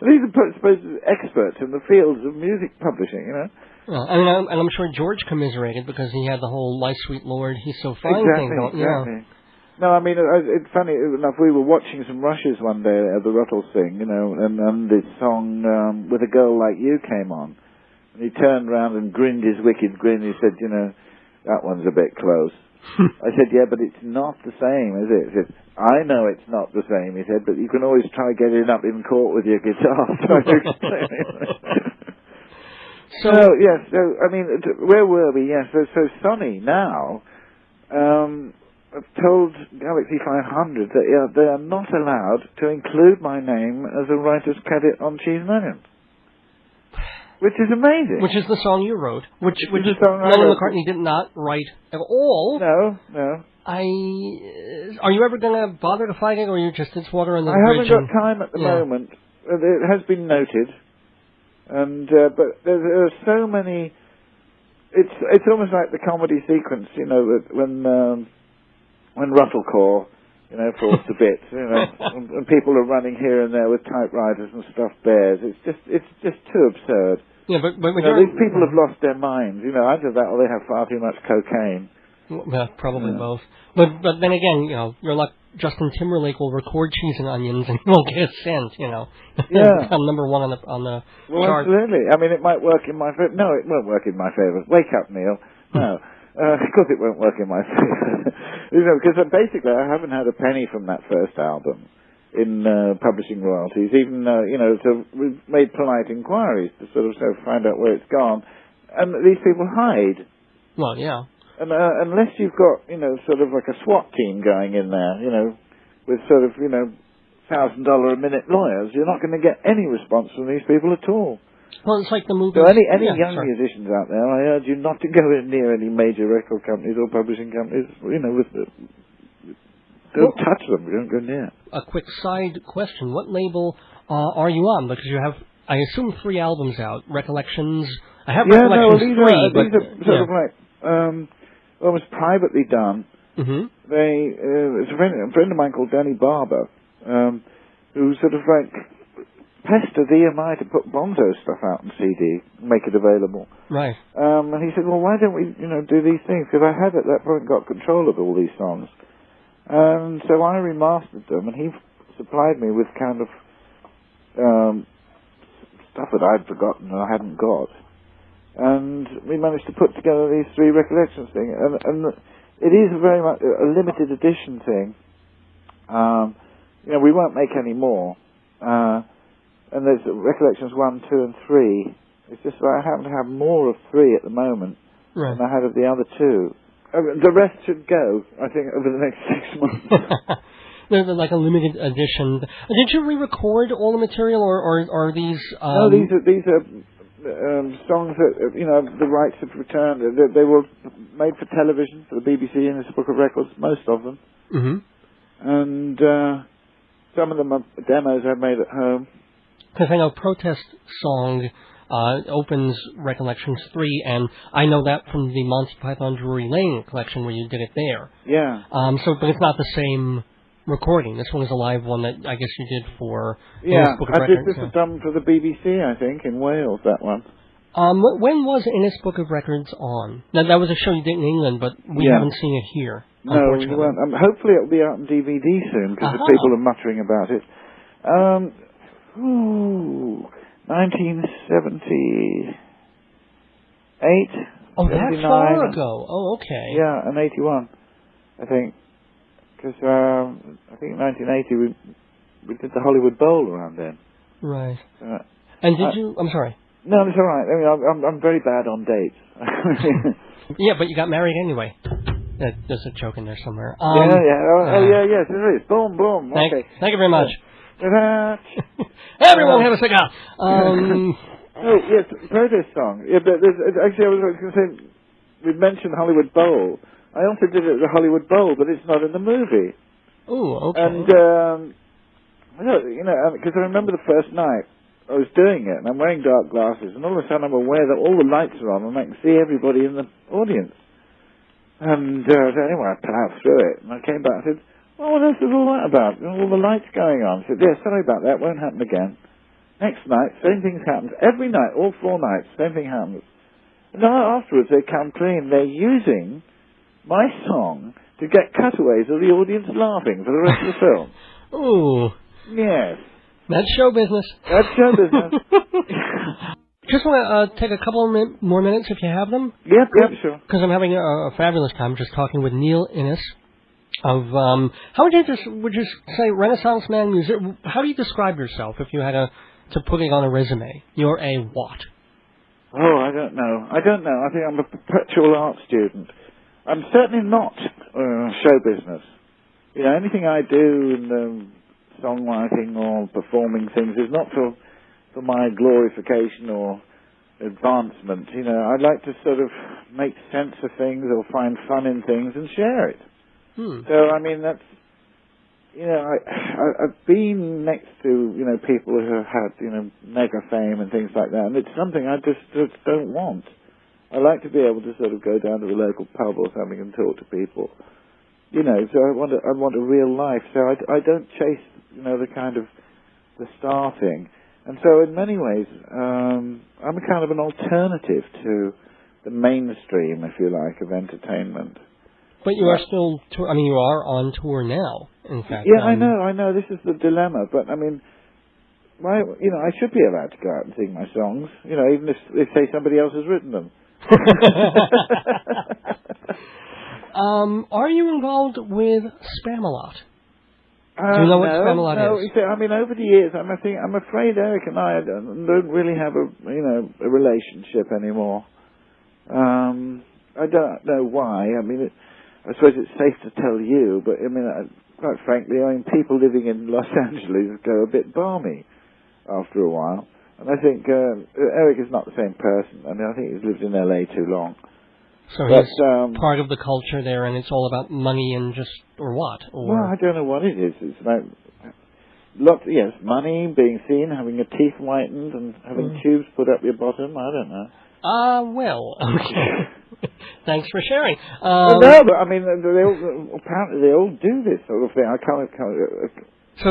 These are supposed to be experts in the fields of music publishing, you know. Well, and I'm sure George commiserated because he had the whole "Life, Sweet Lord, He's So Fine" thing going. Exactly. No, I mean, it's funny enough. We were watching some rushes one day at the Rutles thing, you know, and this song "With a Girl Like You" came on, and he turned around and grinned his wicked grin. He said, "You know, that one's a bit close." I said, "Yeah, but it's not the same, is it?" He said, "I know it's not the same," he said, "but you can always try getting it up in court with your guitar." So yes, so I mean, where were we? Yes, so Sony now have told Galaxy 500 that they are not allowed to include my name as a writer's credit on Cheese and Onions. Which is amazing. Which is the song you wrote. Which Lennon McCartney did not write at all. No. Are you ever going to bother to fight it, or you just, it's water on the bridge? I bridge? haven't got time at the moment. It has been noted. And but there are so many... It's almost like the comedy sequence, you know, when Ruttlecore, falls to bits, and people are running here and there with typewriters and stuffed bears. It's just too absurd. Yeah, but these people have lost their minds. Either that or they have far too much cocaine. Well, probably both. But then again, you're like Justin Timberlake will record Cheese and Onions and won't get a cent. Yeah. Become number one on the chart. Absolutely. I mean, it might work in my favor. No, it won't work in my favor. Wake up, Neil. No. Of course it won't work in my favor. Because basically I haven't had a penny from that first album in publishing royalties, even, so we've made polite inquiries to sort of find out where it's gone. And these people hide. Well, yeah. And unless you've got, sort of like a SWAT team going in there, with sort of, $1,000 a minute lawyers, you're not going to get any response from these people at all. Well, it's like the movie. So any young musicians out there, I urge you not to go near any major record companies or publishing companies. Don't touch them. Don't go near. A quick side question: what label are you on? Because you have, I assume, 3 albums out. Recollections. I have Recollections 3, but these are sort of like almost privately done. Mm-hmm. It's a friend of mine called Danny Barber, who sort of like pestered EMI to put Bonzo stuff out on CD, make it available. Right. And he said, well, why don't we, do these things? Because I had at that point got control of all these songs. And so I remastered them, and he supplied me with kind of stuff that I'd forgotten and I hadn't got. And we managed to put together these 3 recollections thing. And it is very much a limited edition thing. We won't make any more. And there's Recollections 1, 2, and 3. It's just that I happen to have more of 3 at the moment than I had of the other 2. The rest should go, I think, over the next 6 months. They're like a limited edition. Did you re-record all the material, or are these? No, these are songs that the rights have returned. They were made for television, for the BBC and Guinness Book of Records, most of them. Mm-hmm. And some of them are demos I've made at home. Because I know Protest Song opens Recollections 3, and I know that from the Monty Python Drury Lane collection where you did it there. Yeah. But it's not the same recording. This one is a live one that I guess you did for Guinness Book of Records. This was done for the BBC, I think, in Wales, that one. When was Guinness Book of Records on? Now, that was a show you did in England, but we haven't seen it here. No, we won't. Hopefully it'll be out on DVD soon, because the people are muttering about it. 1978. Oh, that far ago. Oh, okay. Yeah, and 81, I think. Because I think in 1980 we did the Hollywood Bowl around then. Right. And did you? I'm sorry. No, it's all right. I mean, I'm very bad on dates. Yeah, but you got married anyway. There's a joke in there somewhere. Yes, there is. Boom, boom. Okay. Thank you very much. Everyone have a cigar. Oh, yes, protest song. Yeah, but actually, I was going to say, we mentioned Hollywood Bowl. I also did it at the Hollywood Bowl, but it's not in the movie. Oh, okay. And, because I remember the first night I was doing it, and I'm wearing dark glasses, and all of a sudden I'm aware that all the lights are on, and I can see everybody in the audience. And anyway, I plowed through it, and I came back and said, well, what else is all that about? All the lights going on. I said, yeah, sorry about that, won't happen again. Next night, same things happens. Every night, all 4 nights, same thing happens. And afterwards they come clean. They're using my song to get cutaways of the audience laughing for the rest of the film. Ooh. Yes. That's show business. That's show business. Just want to take a couple of more minutes if you have them. Yep, sure. Because I'm having a fabulous time just talking with Neil Innes of, how would you say Renaissance man music? How do you describe yourself if you had to put it on a resume? You're a what? Oh, I don't know. I think I'm a perpetual art student. I'm certainly not show business. Anything I do in songwriting or performing things is not for my glorification or advancement. I like to sort of make sense of things or find fun in things and share it. So, I mean, that's, I've been next to, people who have had, mega fame and things like that, and it's something I just don't want. I like to be able to sort of go down to the local pub or something and talk to people. you know, so I want a real life. So I don't chase, you know, the kind of the star thing. And so in many ways, I'm a kind of an alternative to the mainstream, if you like, of entertainment. But you are still, you are on tour now, in fact. Yeah, I know. This is the dilemma. But, I mean, why, you know, I should be allowed to go out and sing my songs, you know, even if say, somebody else has written them. Are you involved with Spamalot? Do you know what Spamalot is? I mean, over the years, I'm afraid Eric and I don't really have a relationship anymore. I don't know why. I mean, I suppose it's safe to tell you, but I mean, quite frankly, people living in Los Angeles go a bit balmy after a while. And I think Eric is not the same person. I mean, I think he's lived in LA too long. So he's part of the culture there, and it's all about money and or what? Well, I don't know what it is. It's about money, being seen, having your teeth whitened, and having tubes put up your bottom. I don't know. Okay. Thanks for sharing. No, but I mean, apparently they all do this sort of thing. I can't. So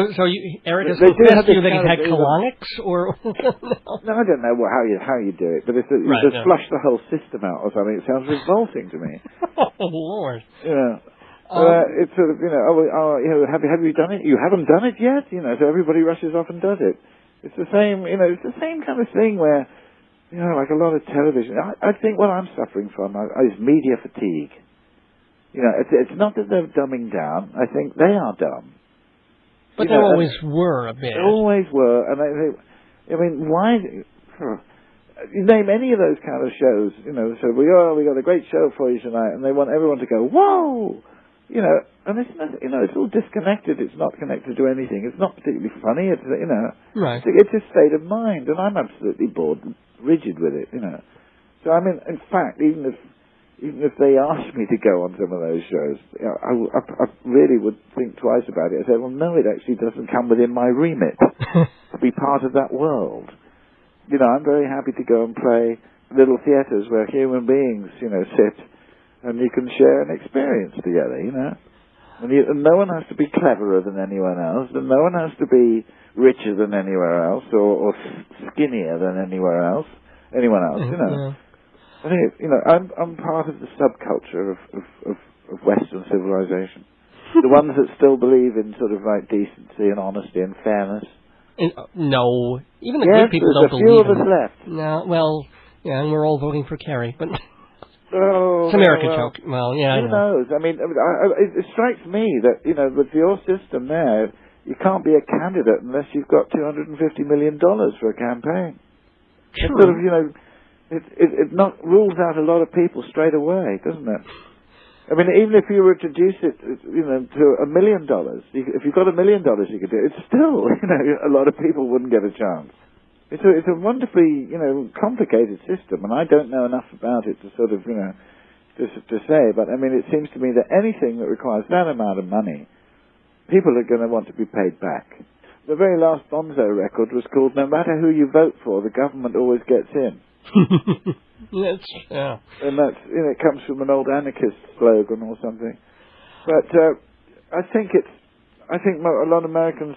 Eric has confessed to you that he had colonics, or no, I don't know how you do it, but it's you just flush the whole system out or something. It sounds revolting to me. Oh Lord! Yeah. It's sort of have you done it? You haven't done it yet, you know. So everybody rushes off and does it. It's the same, you know. It's the same kind of thing where. You know, like a lot of television. I think what I'm suffering from is media fatigue. You know, it's not that they're dumbing down. I think they are dumb. But they always were a bit. They always were. And I mean, why... You name any of those kind of shows, you know, so we got a great show for you tonight, and they want everyone to go, whoa! You know, and it's not, you know, it's all disconnected. It's not connected to anything. It's not particularly funny. It's, you know... Right. It's a state of mind, and I'm absolutely bored. Rigid with it, you know. So I mean, in fact, even if they asked me to go on some of those shows, you know, I really would think twice about it. I said, well, no, it actually doesn't come within my remit to be part of that world. You know, I'm very happy to go and play little theatres where human beings, you know, sit and you can share an experience together, you know. And no one has to be cleverer than anyone else, and no one has to be richer than anywhere else, or skinnier than anyone else, you know. I think, you know, I'm part of the subculture of Western civilization. The ones that still believe in sort of like decency and honesty and fairness. No, even the good people don't believe in it. Yes, there's a few of us left. No, well, yeah, and we're all voting for Kerry, but... Oh, it's an American joke. Well, yeah, who knows? I mean, it strikes me that, you know, with your system there, you can't be a candidate unless you've got $250 million for a campaign. True. It sort of, you know, it rules out a lot of people straight away, doesn't it? I mean, even if you were to reduce it, you know, to $1 million, if you've got $1 million, you could do it. It's still, you know, a lot of people wouldn't get a chance. It's a wonderfully, you know, complicated system, and I don't know enough about it to sort of, you know, to say. But I mean, it seems to me that anything that requires that amount of money, people are going to want to be paid back. The very last Bonzo record was called "No matter who you vote for, the government always gets in." Yeah. And that's, you know, it comes from an old anarchist slogan or something. But I think a lot of Americans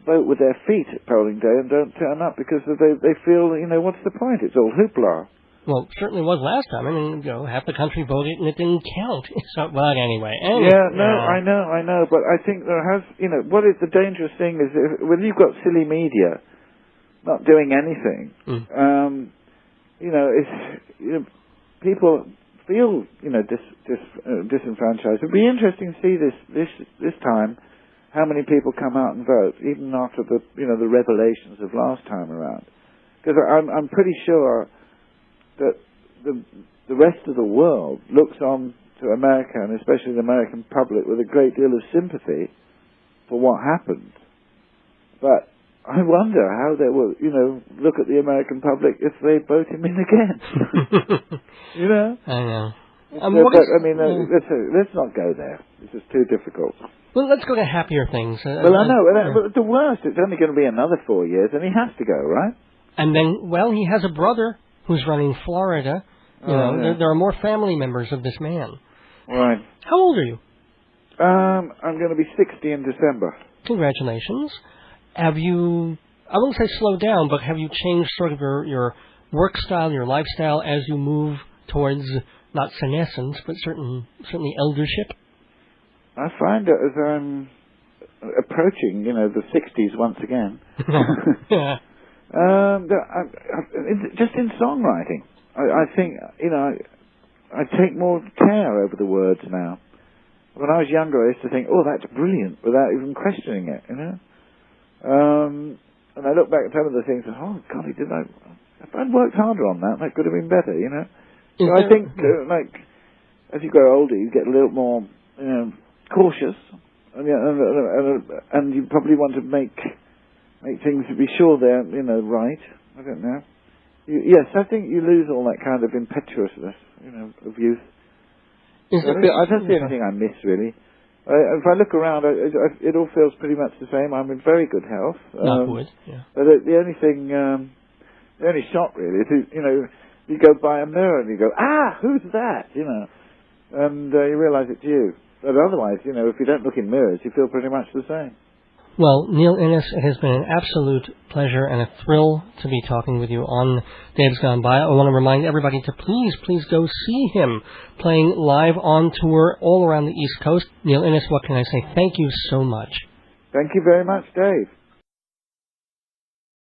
vote with their feet at polling day and don't turn up because they feel, you know, what's the point? It's all hoopla. Well, it certainly was last time. I mean, you know, half the country voted and it didn't count. So, well, anyway. Yeah, no, I know. But I think there has, you know, what is the dangerous thing is when you've got silly media not doing anything, you know, people feel, you know, disenfranchised. It'd be interesting to see this time how many people come out and vote, even after the, you know, the revelations of last time around. Because I'm pretty sure that the rest of the world looks on to America, and especially the American public, with a great deal of sympathy for what happened. But I wonder how they will, you know, look at the American public if they vote him in again. You know? I know. Let's not go there. This is too difficult. Well, let's go to happier things. Well, I know. But the worst, it's only going to be another 4 years, and he has to go, right? And then, well, he has a brother who's running Florida. You know, there are more family members of this man. Right. How old are you? I'm going to be 60 in December. Congratulations. Have you, I won't say slowed down, but have you changed sort of your work style, your lifestyle as you move towards not senescence, but certainly eldership? I find that as I'm approaching, the 60s once again, Yeah. Just in songwriting, I think, I take more care over the words now. When I was younger, I used to think, oh, that's brilliant, without even questioning it, And I look back at some of the things and, oh, golly, if I'd worked harder on that could have been better, So I think, as you grow older, you get a little more, cautious, and you probably want to make things to be sure they're, right. I don't know. Yes, I think you lose all that kind of impetuousness, of youth. That's the only thing I miss, really. If I look around, it all feels pretty much the same. I'm in very good health. Yeah. But the only thing, the only shock, really, is, you go by a mirror and you go, who's that? And you realise it's you. But otherwise, if you don't look in mirrors, you feel pretty much the same. Well, Neil Innes, it has been an absolute pleasure and a thrill to be talking with you on Dave's Gone By. I want to remind everybody to please go see him playing live on tour all around the East Coast. Neil Innes, what can I say? Thank you so much. Thank you very much, Dave.